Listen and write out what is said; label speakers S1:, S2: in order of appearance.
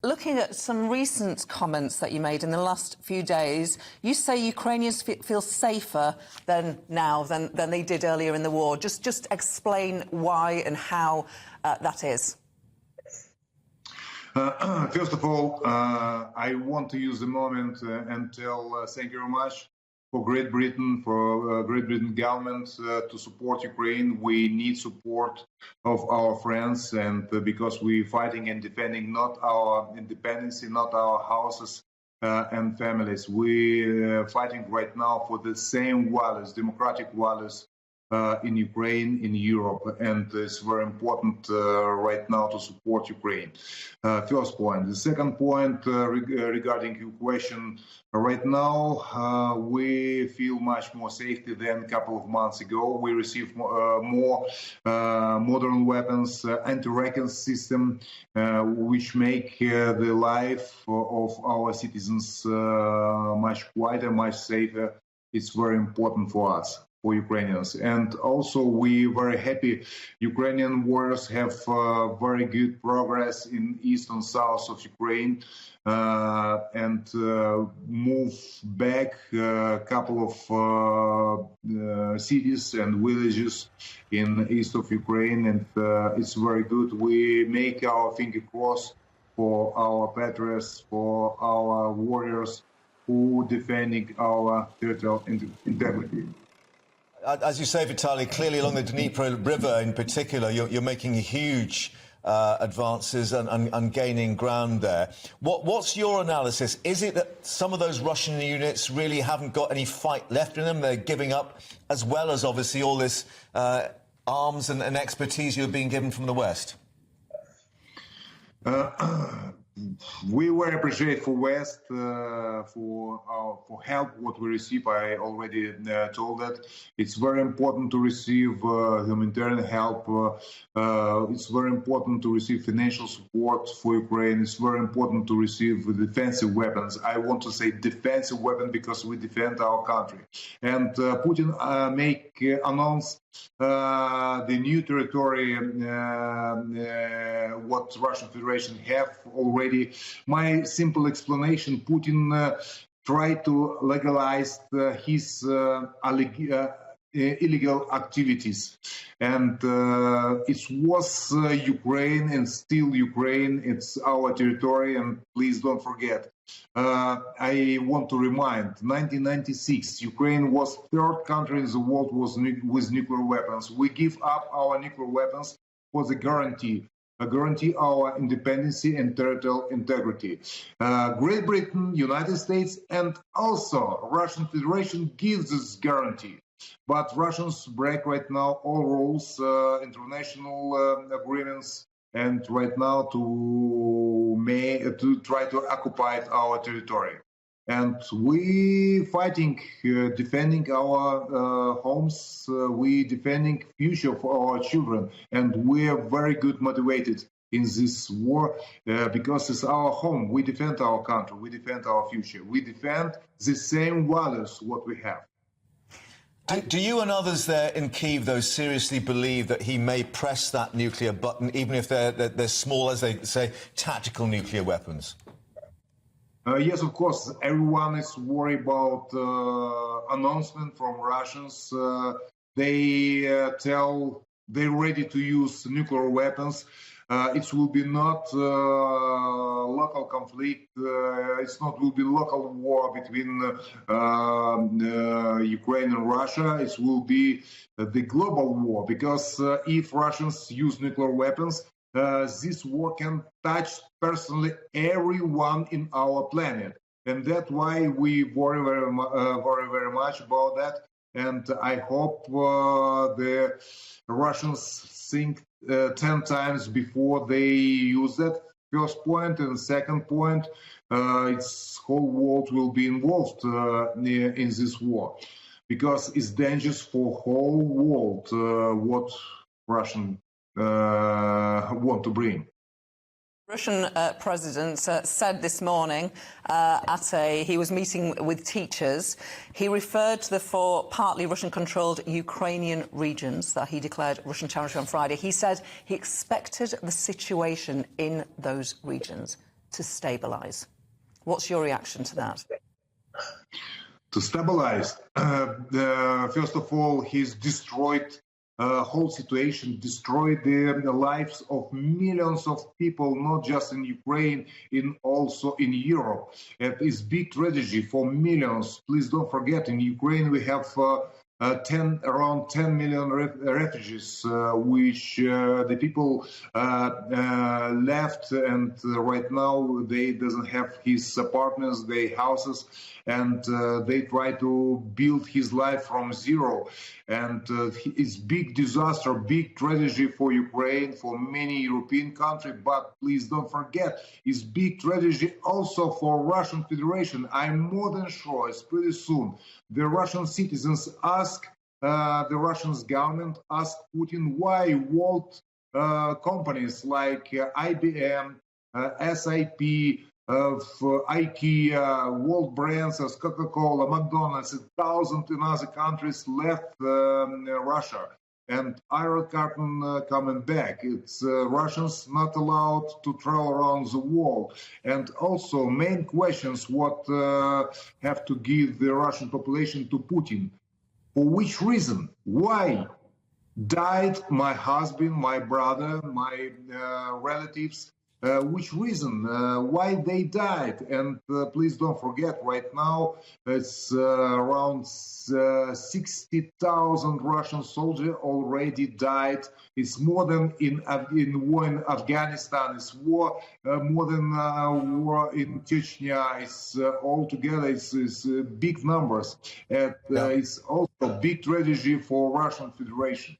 S1: Looking at some recent comments that you made in the last few days, you say Ukrainians feel safer than they did earlier in the war. Just explain why and how that is.
S2: First of all, I want to use the moment and tell thank you very much for Great Britain, for Great Britain government to support Ukraine. We need support of our friends, and because we're fighting and defending not our independence, not our houses and families. We're fighting right now for the same values, democratic values, in Ukraine, in Europe, and it's very important right now to support Ukraine. First point. The second point regarding your question, right now we feel much more safety than a couple of months ago. We received more modern weapons, anti-rocket system, which make the life of our citizens much quieter, much safer. It's very important for us, for Ukrainians. And also we're very happy Ukrainian warriors have very good progress in east and south of Ukraine and move back a couple of cities and villages in east of Ukraine, and it's very good. We make our finger crossed for our patriots, for our warriors who defending our territorial integrity.
S3: As you say, Vitali, clearly along the Dnieper River in particular, you're making huge advances and gaining ground there. What's your analysis? Is it that some of those Russian units really haven't got any fight left in them? They're giving up, as well as obviously all this arms and expertise you're being given from the West?
S2: We very appreciate for West for help what we receive. I already told that it's very important to receive humanitarian help. It's very important to receive financial support for Ukraine. It's very important to receive defensive weapons. I want to say defensive weapon because we defend our country. And Putin announced the new territory what Russian Federation have already. My simple explanation: Putin tried to legalize his illegal activities, and it was Ukraine and still Ukraine. It's our territory, and please don't forget. I want to remind, 1996, Ukraine was third country in the world with nuclear weapons. We give up our nuclear weapons for the guarantee our independence and territorial integrity. Great Britain, United States, and also Russian Federation gives this guarantee. But Russians break right now all rules, international agreements, and right now to try to occupy our territory. And we fighting, defending our homes, we defending future for our children, and we are very good motivated in this war because it's our home. We defend our country, we defend our future, we defend the same values what we have.
S3: Do you and others there in Kyiv, though, seriously believe that he may press that nuclear button, even if they're small, as they say, tactical nuclear weapons?
S2: Yes, of course. Everyone is worried about announcement from Russians. They tell they're ready to use nuclear weapons. It will be not local conflict. It's not will be local war between Ukraine and Russia. It will be the global war, because if Russians use nuclear weapons, this war can touch personally everyone in our planet, and that's why we worry very much about that. And I hope the Russians think 10 times before they use that. First point, and second point, its whole world will be involved in this war, because it's dangerous for whole world what Russian want to bring.
S1: Russian president said this morning he was meeting with teachers. He referred to the four partly Russian-controlled Ukrainian regions that he declared Russian territory on Friday. He said he expected the situation in those regions to stabilise. What's your reaction to that?
S2: To stabilize, first of all, he's destroyed whole situation, destroyed the lives of millions of people, not just in Ukraine, also in Europe. It is big tragedy for millions. Please don't forget, in Ukraine we have around 10 million refugees, which the people left, and right now they doesn't have his apartments, their houses, and they try to build his life from zero. And it's big disaster, big tragedy for Ukraine, for many European countries. But please don't forget, it's big tragedy also for Russian Federation. I'm more than sure it's pretty soon the Russian citizens ask the Russian government, ask Putin why world companies like IBM, SAP, IKEA, world brands as Coca-Cola, McDonald's, and thousands in other countries left Russia. And iron curtain coming back. It's Russians not allowed to travel around the world. And also main questions what have to give the Russian population to Putin. For which reason? Why died my husband, my brother, my relatives? Which reason? Why they died? And please don't forget, right now it's around 60,000 Russian soldiers already died. It's more than in war in Afghanistan. It's war more than war in Chechnya. It's altogether it's big numbers. And it's also a big tragedy for Russian Federation.